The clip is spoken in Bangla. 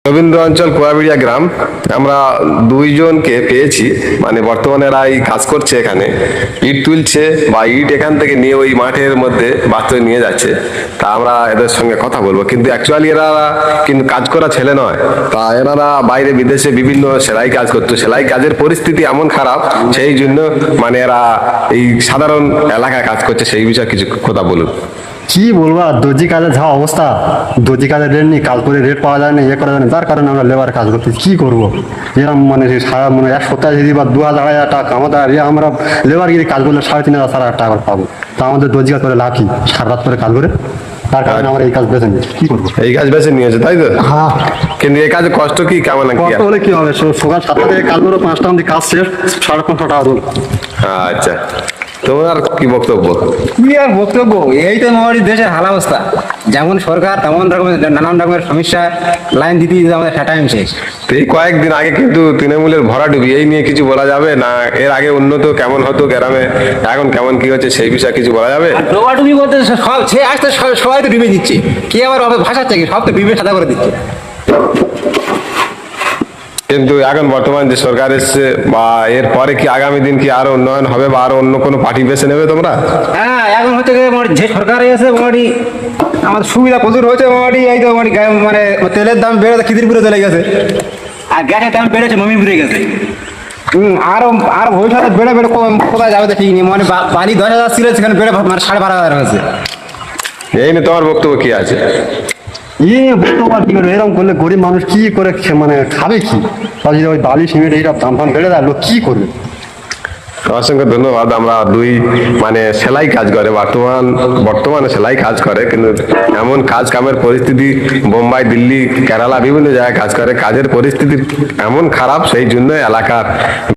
রবীন্দ্র অঞ্চল কুয়াবিড়িয়া গ্রাম। আমরা দুইজনকে পেয়েছি, মানে বর্তমানে এরা এই কাজ করছে, এখানে ইট তুলছে বা ইট এখান থেকে নিয়ে ওই মাঠের মধ্যে বাচ্চা নিয়ে যাচ্ছে। তা আমরা এদের সঙ্গে কথা বলবো, কিন্তু অ্যাকচুয়ালি এরা কিন্তু কাজ করা ছেলে নয়। তা এনারা বাইরে বিদেশে বিভিন্ন সেলাই কাজ করতো, সেলাই কাজের পরিস্থিতি এমন খারাপ, সেই জন্য মানে এরা এই সাধারণ এলাকায় কাজ করছে। সেই বিষয়ে কিছু কথা বলুন। কি বলবো আর, দর্জি কাজের যা অবস্থা, দর্জি কাজের রেট নেই, কাজ করে রেট পাওয়া যায় না, ইয়ে করা যায় না, যার কারণে আমরা লেবার কাজ করতে কি করবো। এরকম মানে সারা মানে এক সপ্তাহে যদি বা 2,000-2,500 টাকা কামাতে, আর আমরা লেবার গিয়ে কাজ করলে 3,500-4,000 টাকা করে পাবো। তা আমাদের দর্জি কাজ করে লাভ কি, সারা রাত করে কাজ করে, তার কারণে আমরা এই কাজ বেছে নিই। কি করবো, এই কাজ বেছে নিয়েছে তাই তো? হ্যাঁ। কিন্তু এই কাজে কষ্ট কি কেমন কি? কষ্ট হলে কি হবে, সকাল 7টা থেকে কাজ করবো, 5টা অব্দি কাজ শেষ, 550 টাকা দেবো। আচ্ছা, তোমার কি বক্তব্য? কি আর বক্তব্য, এই তো আমাদের দেশের হাল অবস্থা। যেমন সরকার তেমন রকমের নানান রকমের সমস্যা, লাইন দিতে দিতে আমাদের টাইম শেষ। তো এই কয়েকদিন আগে কিন্তু তৃণমূলের ভরাডুবি, এই নিয়ে কিছু বলা যাবে না? এর আগে উন্নত কেমন হতো গ্রামে, এখন কেমন কি হচ্ছে, সেই বিষয়ে কিছু বলা যাবে? ডোবাডুবি বলতে সব সে আসতে সবাই তো ডুবে দিচ্ছে, কে আবার ভাষাচ্ছে কি, সব তো ডুবে সাদা করে দিচ্ছে। কিন্তু এখন বর্তমান যে সরকার এসছে, বা এর পরে কি আগামী দিন কি আরো উন্নয়ন হবে, বা আরো অন্য কোনো পার্টি বেছে নেবে তোমরা? হ্যাঁ, এখন হচ্ছে গিয়ে যে সরকার এসে মোটামুটি আমাদের সুবিধা প্রচুর হয়েছে। মোটামুটি এই তো মানে তেলের দাম বেড়েছে, খিদিরপুরে চলে গেছে, আর গ্যাসের দাম বেড়েছে, মমিপুরে গেছে। আরো আরো ভবিষ্যতে বেড়ে বেড়ে কোথায় যাবে ঠিক নেই। মানে বালি 10,000 ছিল, সেখানে বেড়ে মানে 12,500 হয়েছে। এই নিয়ে তোমার বক্তব্য কি আছে? বর্তমান আর কি করবে, এরকম করলে গরিব মানুষ কি করে মানে খাবে কি? তার যদি ওই বালি সিমেন্ট এইসব দাম ফাম বেড়ে যায়, লোক কি করবে? অসংখ্য ধন্যবাদ। আমরা দুই মানে সেলাই কাজ করে, বর্তমানে সেলাই কাজ করে, কিন্তু এমন কাজ কামের পরিস্থিতি বোম্বাই, দিল্লি, কেরালা বিভিন্ন জায়গায় কাজ করে, কাজের পরিস্থিতি এমন খারাপ, সেই জন্য এলাকার